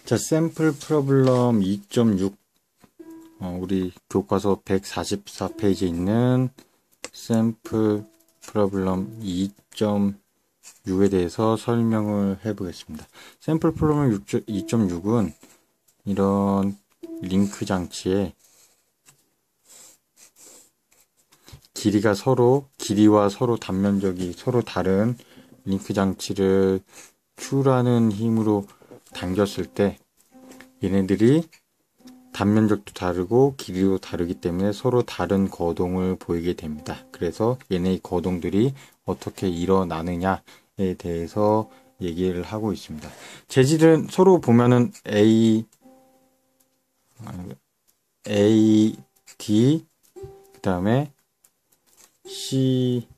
자, 샘플 프로블럼 2.6 우리 교과서 144페이지에 있는 샘플 프로블럼 2.6에 대해서 설명을 해보겠습니다. 샘플 프로블럼 2.6은 이런 링크 장치에 길이와 서로 단면적이 서로 다른 링크 장치를 Q라는 힘으로 당겼을 때 얘네들이 단면적도 다르고 길이도 다르기 때문에 서로 다른 거동을 보이게 됩니다. 그래서 얘네의 거동들이 어떻게 일어나느냐에 대해서 얘기를 하고 있습니다. 재질은 서로 보면은 A, D, 그 다음에 C,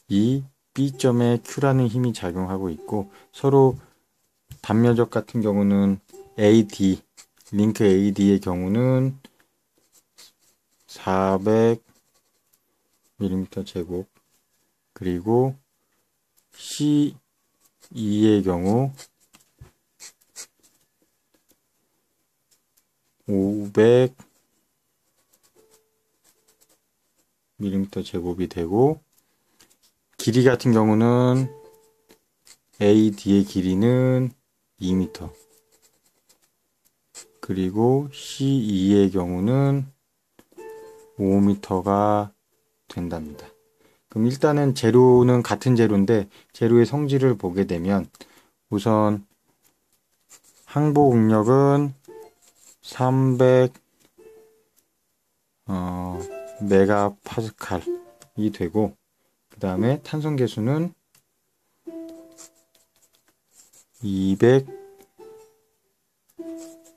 E, B점에 Q라는 힘이 작용하고 있고, 서로 단면적 같은 경우는 AD, 링크 AD의 경우는 400mm 제곱, 그리고 C2의 경우 500mm 제곱이 되고, 길이 같은 경우는 AD의 길이는 2m, 그리고 C2의 경우는 5m가 된답니다. 그럼 일단은 재료는 같은 재료인데 재료의 성질을 보게 되면 우선 항복 응력은 300 메가파스칼이 되고, 그 다음에 탄성 계수는 200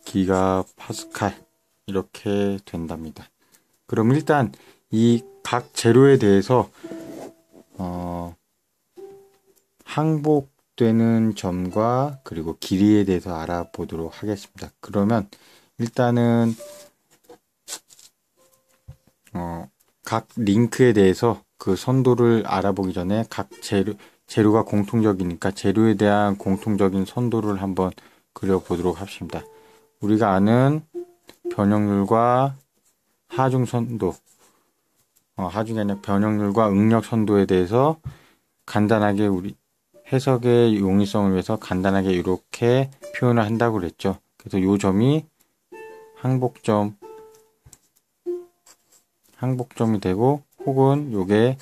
기가파스칼 이렇게 된답니다. 그럼 일단 이 각 재료에 대해서 항복되는 점과 그리고 길이에 대해서 알아보도록 하겠습니다. 그러면 일단은 각 링크에 대해서 그 선도를 알아보기 전에 각 재료가 공통적이니까 재료에 대한 공통적인 선도를 한번 그려보도록 합시다. 우리가 아는 변형률과 하중선도, 하중이 아니라 변형률과 응력선도에 대해서 간단하게 우리 해석의 용이성을 위해서 간단하게 이렇게 표현을 한다고 그랬죠. 그래서 요 점이 항복점이 되고, 혹은 요게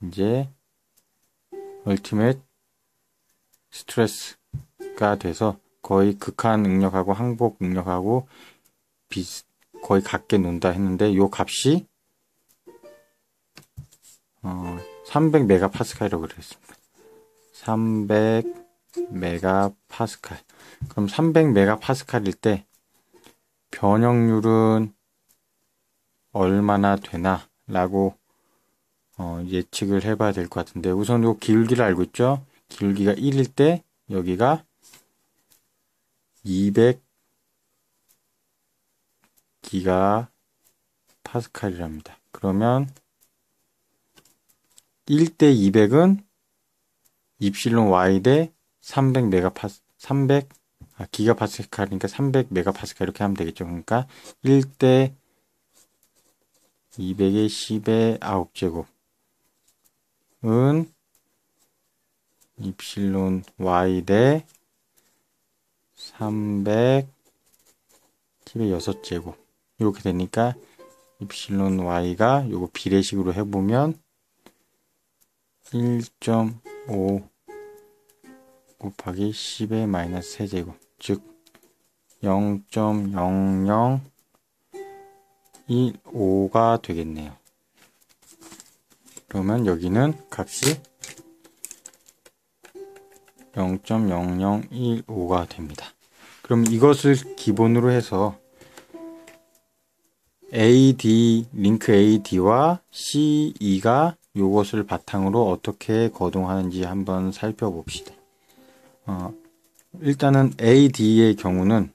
이제 ultimate stress가 돼서 거의 극한 응력하고 항복 응력하고 거의 같게 논다 했는데, 요 값이 300메가파스칼이라고 그랬습니다. 300메가파스칼. 그럼 300메가파스칼일 때 변형률은 얼마나 되나 라고 예측을 해봐야 될 것 같은데, 우선 요 기울기를 알고 있죠. 기울기가 1일 때 여기가 200 기가파스칼이랍니다. 그러면 1대 200은 입실론 y 대 300 기가파스칼이니까 300메가파스칼 이렇게 하면 되겠죠. 그러니까 1대 200의 10의 9제곱은 입실론 y 대 300 10의 6제곱 이렇게 되니까 입실론 y가 요거 비례식으로 해보면 1.5 곱하기 10의 마이너스 3제곱, 즉 0.0015가 되겠네요. 그러면 여기는 값이 0.0015가 됩니다. 그럼 이것을 기본으로 해서 링크 AD와 CE가 이것을 바탕으로 어떻게 거동하는지 한번 살펴봅시다. 일단은 AD의 경우는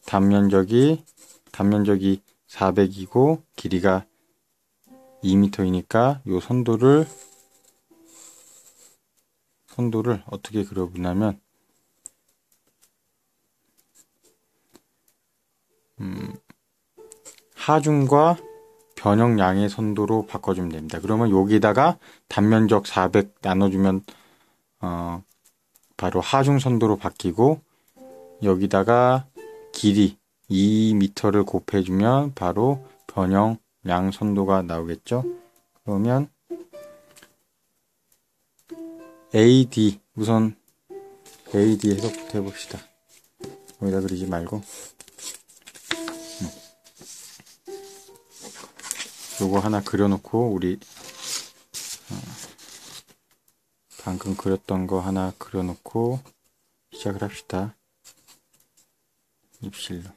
단면적이 400이고 길이가 2m이니까 이 선도를 선도를 어떻게 그려보냐면 하중과 변형량의 선도로 바꿔주면 됩니다. 그러면 여기다가 단면적 400 나눠주면 바로 하중 선도로 바뀌고, 여기다가 길이 2m를 곱해주면 바로 변형량 선도가 나오겠죠. 그러면 AD, 우선 AD 해석부터 해봅시다. 여기다 그리지 말고 요거 하나 그려놓고 우리 방금 그렸던 거 하나 그려놓고 시작을 합시다. 입실론.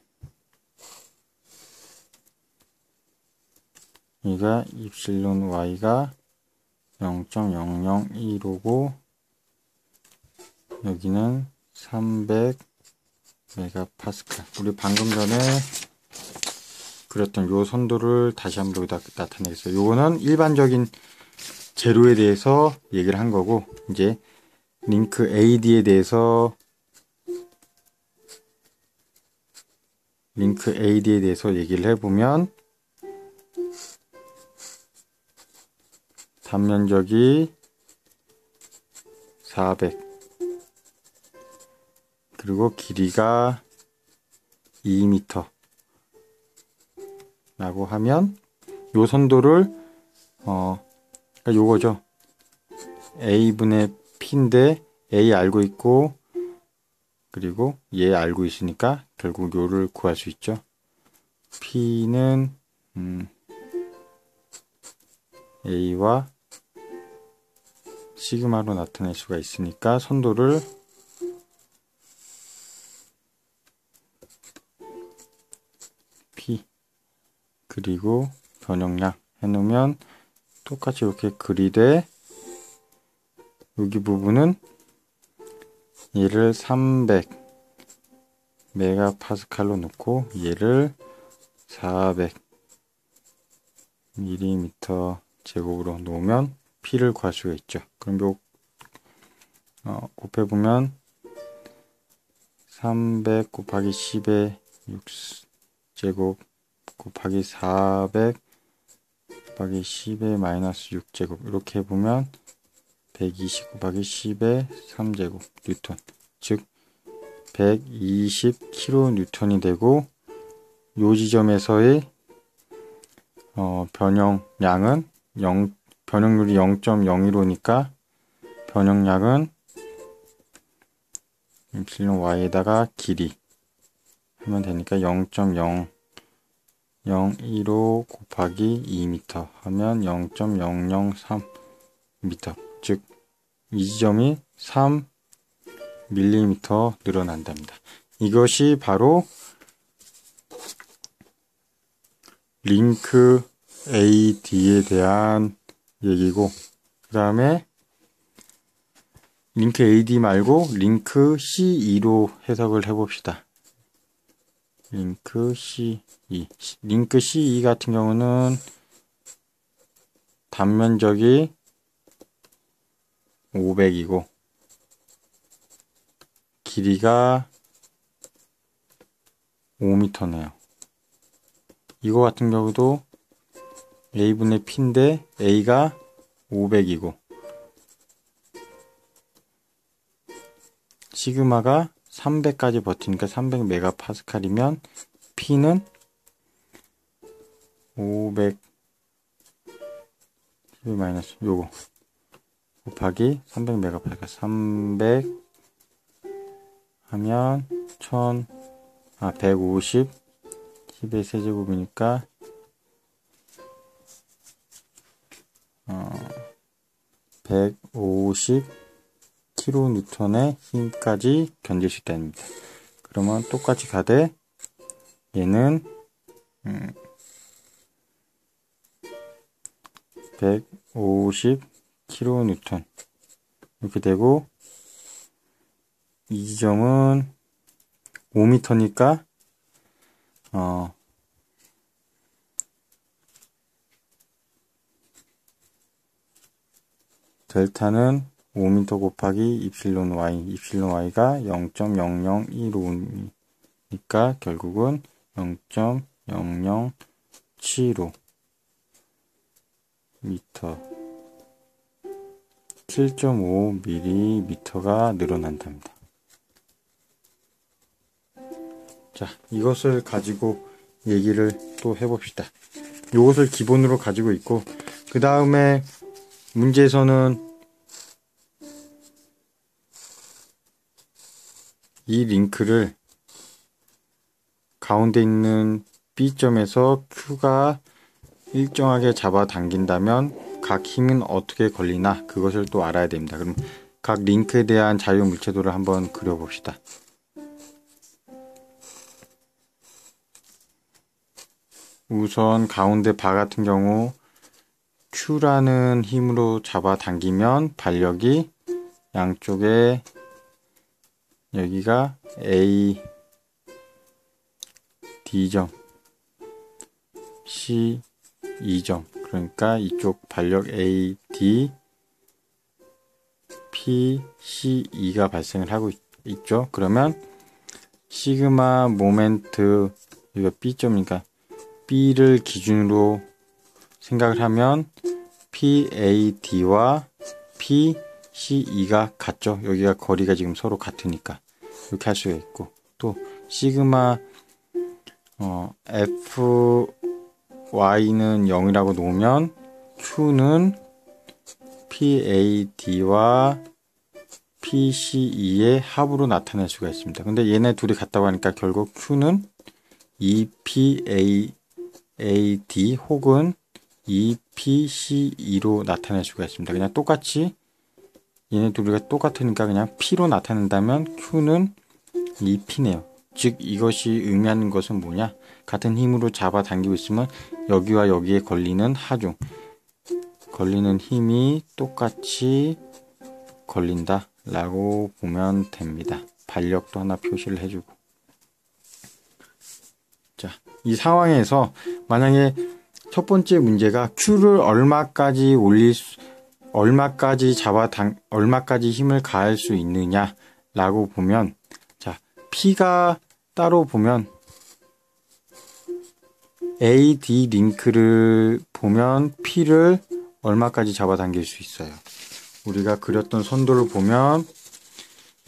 여기가 입실론 y가 0.001호고 여기는 300 메가파스칼. 우리 방금 전에 그렸던 요 선도를 다시 한번 여기다 나타내겠어요. 요거는 일반적인 재료에 대해서 얘기를 한 거고, 이제 링크 AD에 대해서 얘기를 해보면, 단면적이 400 그리고 길이가 2m 라고 하면 요 선도를 그러니까 요거죠. A분의 P인데 A 알고 있고 그리고 얘 알고 있으니까 결국 요를 구할 수 있죠. P는 A와 시그마로 나타낼 수가 있으니까 선도를 P 그리고 변형량 해놓으면 똑같이 이렇게 그리되 여기 부분은 얘를 300 메가파스칼로 놓고 얘를 400 밀리미터 제곱으로 놓으면 P를 구할 수가 있죠. 그럼 요 곱해보면 300 곱하기 10의 6제곱 곱하기 400 곱하기 10의 마이너스 6제곱 이렇게 해보면 120 곱하기 10의 3제곱 뉴턴, 즉 120kN이 되고, 요 지점에서의 변형량은 변형률이 0.01호니까 변형량은 입실론 y에다가 길이 하면 되니까 0.001호 곱하기 2m 하면 0.003m, 즉 이 지점이 3mm 늘어난답니다. 이것이 바로 링크 AD에 대한 얘기고, 그 다음에 링크 AD 말고 링크 C2로 해석을 해봅시다. 링크 C2. 링크 C2 같은 경우는 단면적이 500이고 길이가 5m네요. 이거 같은 경우도 A분의 P인데 A가 500이고 시그마가 300까지 버티니까 300 메가파스칼이면 P는 500 마이너스 요거 곱하기 300 메가파스칼 300 하면 150 10의 세제곱이니까 150kN의 힘까지 견딜 수 있답니다. 그러면 똑같이 가되 얘는 150kN 이렇게 되고, 이 지점은 5m니까 델타는 5m 곱하기 이플silon y가 0.0015니까 결국은 0.0075 미터 7.5mm가 늘어난답니다. 자, 이것을 가지고 얘기를 또 해봅시다. 이것을 기본으로 가지고 있고, 그 다음에 문제에서는 이 링크를 가운데 있는 B점에서 Q가 일정하게 잡아당긴다면 각 힘은 어떻게 걸리나 그것을 또 알아야 됩니다. 그럼 각 링크에 대한 자유물체도를 한번 그려봅시다. 우선 가운데 바 같은 경우 Q라는 힘으로 잡아당기면 발력이 양쪽에 여기가 A, D점, C, E점, 그러니까 이쪽 발력 A, D, P, C, E가 발생을 하고 있죠. 그러면 시그마 모멘트, 이거 B점이니까 B를 기준으로 생각을 하면 PAD와 PCE가 같죠. 여기가 거리가 지금 서로 같으니까 이렇게 할 수가 있고, 또 시그마 FY는 0이라고 놓으면 Q는 PAD와 PCE의 합으로 나타낼 수가 있습니다. 근데 얘네 둘이 같다고 하니까 결국 Q는 EPAD 혹은 EPCE로 나타낼 수가 있습니다. 그냥 똑같이 얘네 둘이가 똑같으니까 그냥 P로 나타낸다면 Q는 EP네요. 즉 이것이 의미하는 것은 뭐냐? 같은 힘으로 잡아당기고 있으면 여기와 여기에 걸리는 하중, 걸리는 힘이 똑같이 걸린다 라고 보면 됩니다. 발력도 하나 표시를 해주고. 자, 이 상황에서 만약에 첫 번째 문제가 Q를 얼마까지 얼마까지 힘을 가할 수 있느냐 라고 보면, 자, P가 따로 보면 AD 링크를 보면 P를 얼마까지 잡아당길 수 있어요. 우리가 그렸던 선도를 보면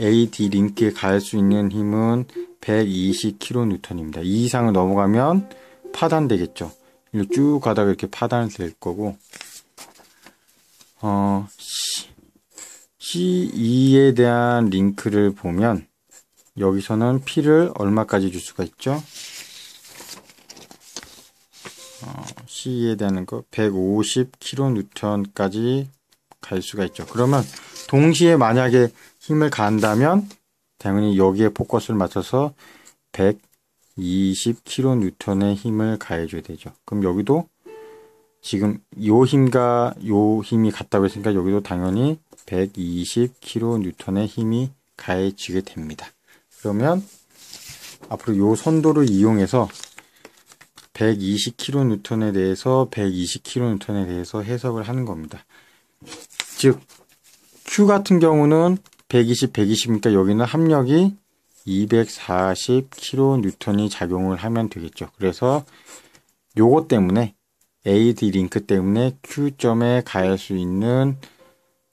AD 링크에 가할 수 있는 힘은 120kN입니다. 이 이상을 넘어가면 파단되겠죠. 이렇게 쭉 가다가 이렇게 파단이 될 거고, CE에 대한 링크를 보면 여기서는 P를 얼마까지 줄 수가 있죠? CE에 대한 거 150kN까지 갈 수가 있죠. 그러면 동시에 만약에 힘을 가한다면 당연히 여기에 포커스를 맞춰서 120kN의 힘을 가해줘야 되죠. 그럼 여기도 지금 요 힘과 요 힘이 같다고 했으니까 여기도 당연히 120kN의 힘이 가해지게 됩니다. 그러면 앞으로 요 선도를 이용해서 120kN에 대해서 120kN에 대해서 해석을 하는 겁니다. 즉 Q 같은 경우는 120, 120이니까 여기는 합력이 240kN이 작용을 하면 되겠죠. 그래서 요것 때문에 AD 링크 때문에 Q점에 가할 수 있는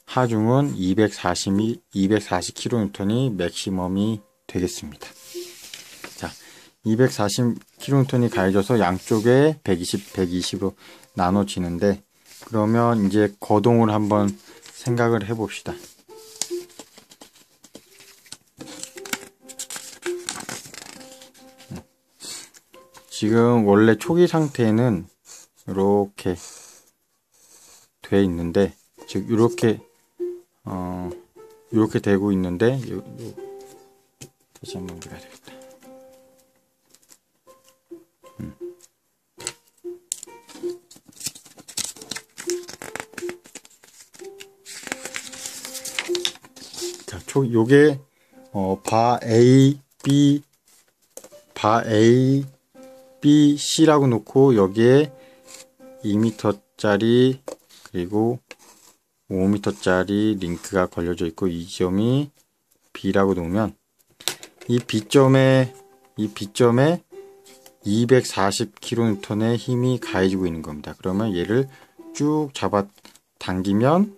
하중은 240kN이 맥시멈이 되겠습니다. 자, 240kN이 가해져서 양쪽에 120, 120으로 나눠지는데, 그러면 이제 거동을 한번 생각을 해봅시다. 지금 원래 초기 상태는 이렇게 돼 있는데, 즉 이렇게 이렇게 되고 있는데, 다시 한번 보야 되겠다. 자, 요게 바 A, B, C라고 놓고 여기에 2m짜리 그리고 5m짜리 링크가 걸려져 있고 이 지점이 B라고 놓으면 이 B점에 240kN의 힘이 가해지고 있는 겁니다. 그러면 얘를 쭉 잡아 당기면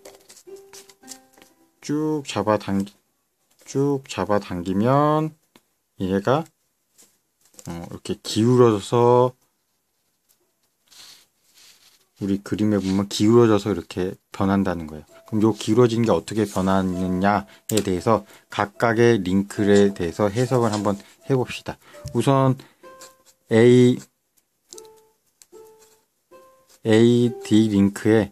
얘가 이렇게 기울어져서 우리 그림에 보면 기울어져서 이렇게 변한다는 거예요. 그럼 요 기울어진 게 어떻게 변하느냐에 대해서 각각의 링크에 대해서 해석을 한번 해봅시다. 우선 AD 링크에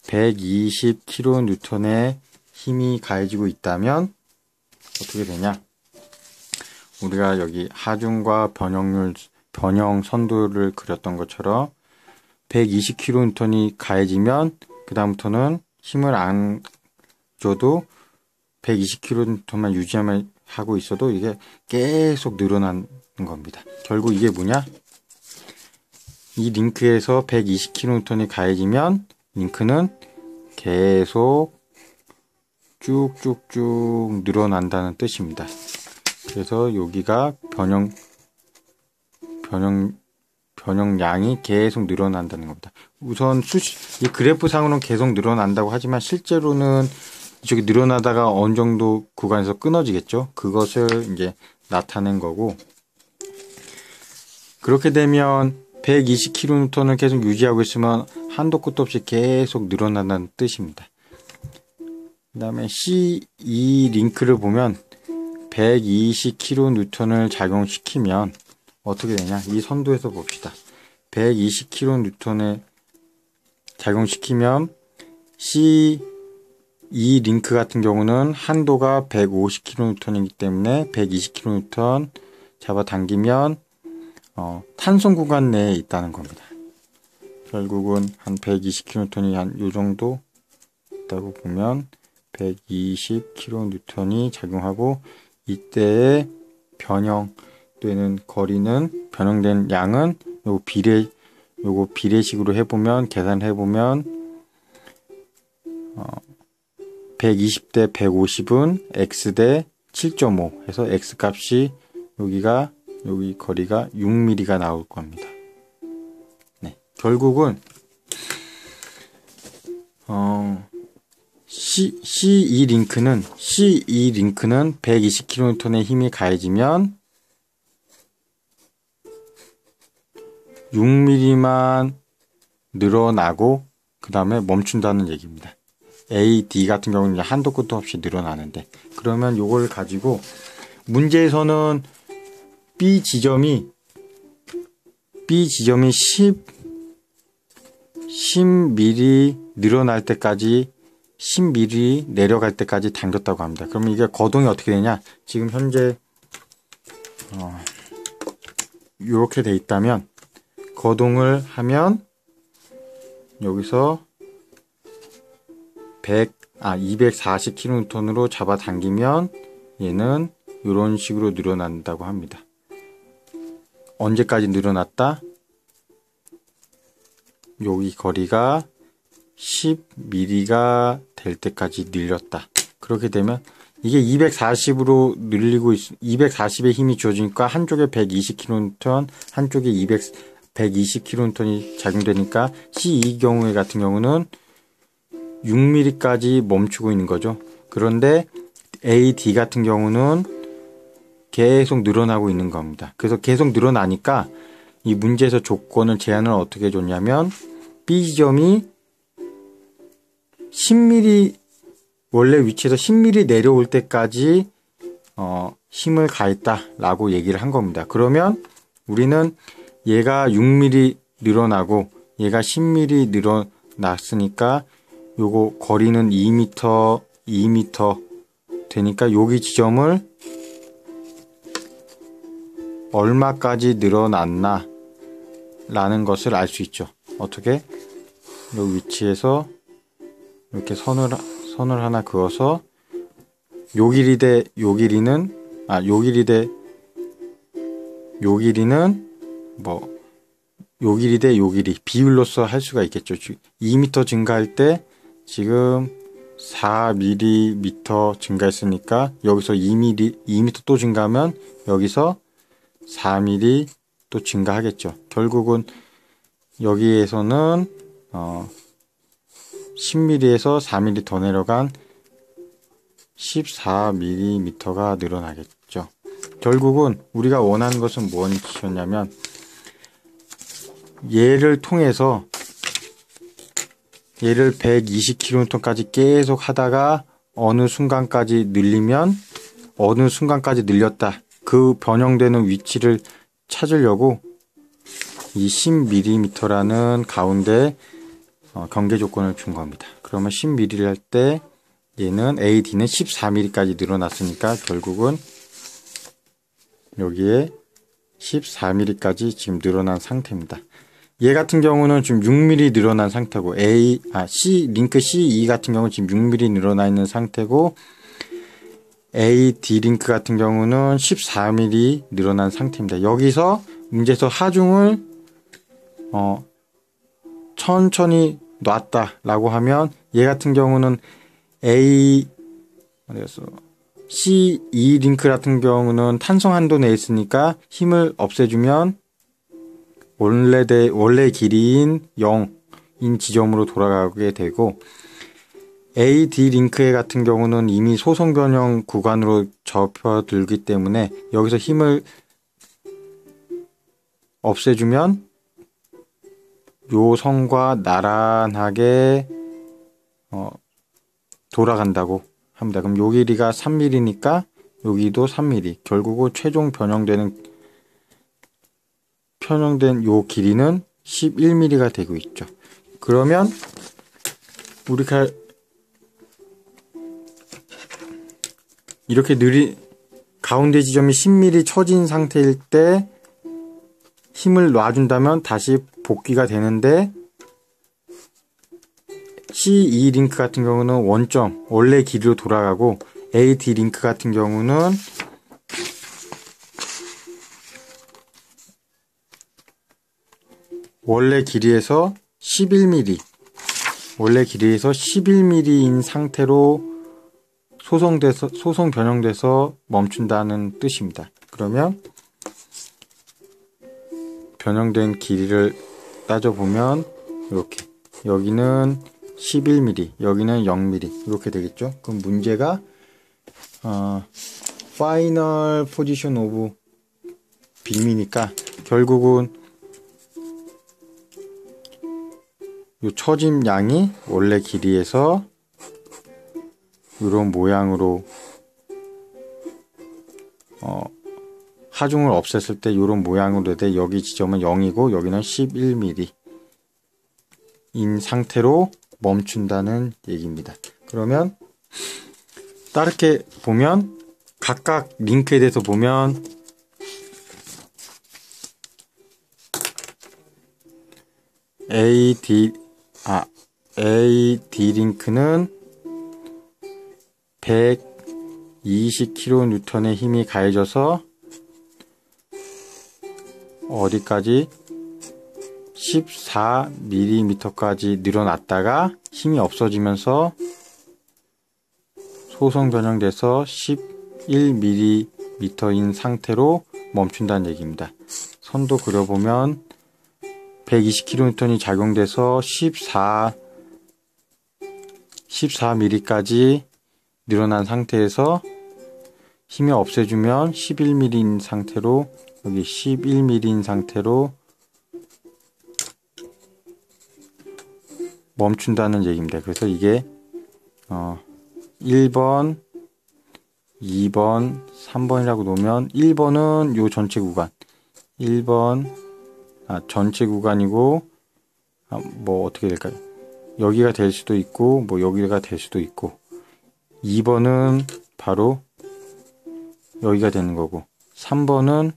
120kN의 힘이 가해지고 있다면 어떻게 되냐? 우리가 여기 하중과 변형 선도를 그렸던 것처럼 120kN이 가해지면 그 다음부터는 힘을 안 줘도 120kN만 유지하고 있어도 이게 계속 늘어나는 겁니다. 결국 이게 뭐냐? 이 링크에서 120kN이 가해지면 링크는 계속 쭉쭉쭉 늘어난다는 뜻입니다. 그래서 여기가 변형량이 계속 늘어난다는 겁니다. 우선 이 그래프상으로는 계속 늘어난다고 하지만 실제로는 이쪽이 늘어나다가 어느 정도 구간에서 끊어지겠죠. 그것을 이제 나타낸 거고, 그렇게 되면 120kN을 계속 유지하고 있으면 한도 끝도 없이 계속 늘어난다는 뜻입니다. 그 다음에 C2 링크를 보면 120kN을 작용시키면 어떻게 되냐? 이 선도에서 봅시다. 120kN에 작용시키면 C2 링크 같은 경우는 한도가 150kN이기 때문에 120kN 잡아당기면 탄성 구간 내에 있다는 겁니다. 결국은 한 120kN이 한 요 정도 있다고 보면 120kN이 작용하고, 이때의 변형되는 거리는, 변형된 양은 요거 비례식으로 해보면, 계산을 해보면 120대 150은 x 대 7.5 해서 x 값이 여기 거리가 6mm가 나올 겁니다. 네, 결국은 C2 링크는 120kN의 힘이 가해지면 6mm만 늘어나고 그 다음에 멈춘다는 얘기입니다. AD 같은 경우는 한도 끝도 없이 늘어나는데, 그러면 요걸 가지고 문제에서는 B 지점이 10mm 늘어날 때까지 10mm 내려갈 때까지 당겼다고 합니다. 그러면 이게 거동이 어떻게 되냐? 지금 현재 이렇게 돼 있다면 거동을 하면 여기서 240kN으로 잡아당기면 얘는 이런 식으로 늘어난다고 합니다. 언제까지 늘어났다? 여기 거리가 10mm가 될 때까지 늘렸다. 그렇게 되면 이게 240으로 늘리고 240의 힘이 주어지니까 한쪽에 120kN, 한쪽에 120kN이 작용되니까 C2 경우에 같은 경우는 6mm까지 멈추고 있는 거죠. 그런데 AD 같은 경우는 계속 늘어나고 있는 겁니다. 그래서 계속 늘어나니까 이 문제에서 제한을 어떻게 줬냐면 B 지점이 10mm 원래 위치에서 10mm 내려올 때까지 힘을 가했다라고 얘기를 한 겁니다. 그러면 우리는 얘가 6mm 늘어나고 얘가 10mm 늘어났으니까 요거 거리는 2m 되니까 여기 지점을 얼마까지 늘어났나 라는 것을 알 수 있죠. 어떻게? 요 위치에서 이렇게 선을 하나 그어서 요 길이 대 요 길이는 요 길이는 뭐 요 길이 대 요 길이 비율로서 할 수가 있겠죠. 2m 증가할 때 지금 4mm 증가했으니까 여기서 2m 또 증가하면 여기서 4mm 또 증가하겠죠. 결국은 여기에서는 10mm에서 4mm 더 내려간 14mm가 늘어나겠죠. 결국은 우리가 원하는 것은 무엇이었냐면 얘를 통해서 얘를 120kN까지 계속 하다가 어느 순간까지 늘리면 어느 순간까지 늘렸다. 그 변형되는 위치를 찾으려고 이 10mm라는 가운데 경계 조건을 준 겁니다. 그러면 10mm를 할 때 얘는 AD는 14mm까지 늘어났으니까 결국은 여기에 14mm까지 지금 늘어난 상태입니다. 얘 같은 경우는 지금 6mm 늘어난 상태고 링크 CE 같은 경우는 지금 6mm 늘어나 있는 상태고 AD 링크 같은 경우는 14mm 늘어난 상태입니다. 여기서 문제에서 하중을 천천히 놨다라고 하면 얘 같은 경우는 CE 링크 같은 경우는 탄성 한도 내에 있으니까 힘을 없애주면 원래 길이인 0인 지점으로 돌아가게 되고 AD 링크의 같은 경우는 이미 소송 변형 구간으로 접어들기 때문에 여기서 힘을 없애주면 요 선과 나란하게 돌아간다고 합니다. 그럼 요 길이가 3mm니까 여기도 3mm. 결국은 최종 편형된 요 길이는 11mm가 되고 있죠. 그러면 우리가 이렇게 가운데 지점이 10mm 처진 상태일 때 힘을 놔준다면 다시 복귀가 되는데 CE 링크 같은 경우는 원점 원래 길이로 돌아가고 AD 링크 같은 경우는 원래 길이에서 11mm인 상태로 소송 변형돼서 멈춘다는 뜻입니다. 그러면 변형된 길이를 따져보면 이렇게 여기는 11mm, 여기는 0mm 이렇게 되겠죠. 그럼 문제가 파이널 포지션 오브 빔이니까 결국은 요 처짐 양이 원래 길이에서 이런 모양으로 하중을 없앴을 때 이런 모양으로 돼 여기 지점은 0이고 여기는 11mm 인 상태로 멈춘다는 얘기입니다. 그러면 다르게 보면 각각 링크에 대해서 보면 AD 링크는 120kN의 힘이 가해져서 어디까지 14mm까지 늘어났다가 힘이 없어지면서 소성 변형돼서 11mm인 상태로 멈춘다는 얘기입니다. 선도 그려보면 120kN이 작용돼서 14mm까지 늘어난 상태에서 힘이 없애주면 11mm인 상태로 여기 11mm인 상태로 멈춘다는 얘기입니다. 그래서 이게 1번, 2번, 3번이라고 놓으면 1번은 요 전체 구간 1번 전체 구간이고 뭐 어떻게 될까요? 여기가 될 수도 있고 뭐 여기가 될 수도 있고 2번은 바로 여기가 되는 거고 3번은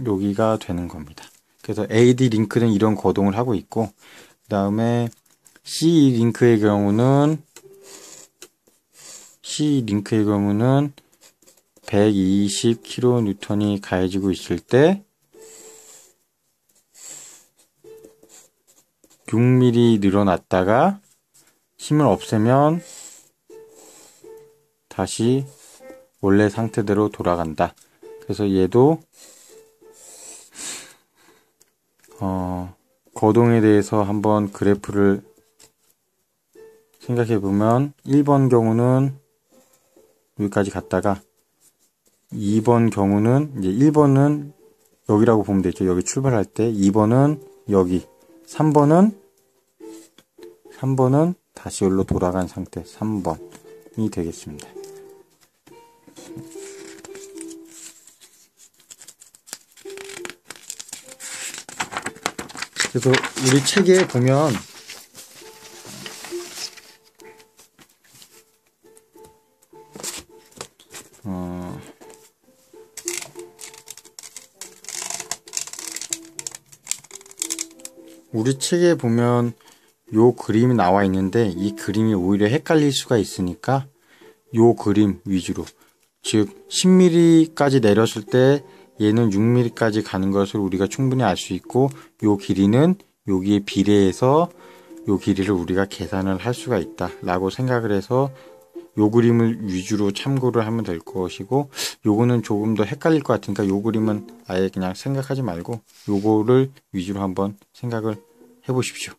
여기가 되는 겁니다. 그래서 AD 링크는 이런 거동을 하고 있고 그 다음에 CE 링크의 경우는 120kN이 가해지고 있을 때 6mm 늘어났다가 힘을 없애면 다시 원래 상태대로 돌아간다. 그래서 얘도 거동에 대해서 한번 그래프를 생각해 보면 1번 경우는 여기까지 갔다가 2번 경우는 이제 1번은 여기라고 보면 되죠. 여기 출발할 때 2번은 여기 3번은 다시 여기로 돌아간 상태 3번이 되겠습니다. 그래서 우리 책에 보면 우리 책에 보면 요 그림이 나와 있는데 이 그림이 오히려 헷갈릴 수가 있으니까 요 그림 위주로, 즉 10mm까지 내렸을 때 얘는 6mm까지 가는 것을 우리가 충분히 알 수 있고 요 길이는 여기에 비례해서 요 길이를 우리가 계산을 할 수가 있다 라고 생각을 해서 요 그림을 위주로 참고를 하면 될 것이고, 요거는 조금 더 헷갈릴 것 같으니까 요 그림은 아예 그냥 생각하지 말고 요거를 위주로 한번 생각을 해 보십시오.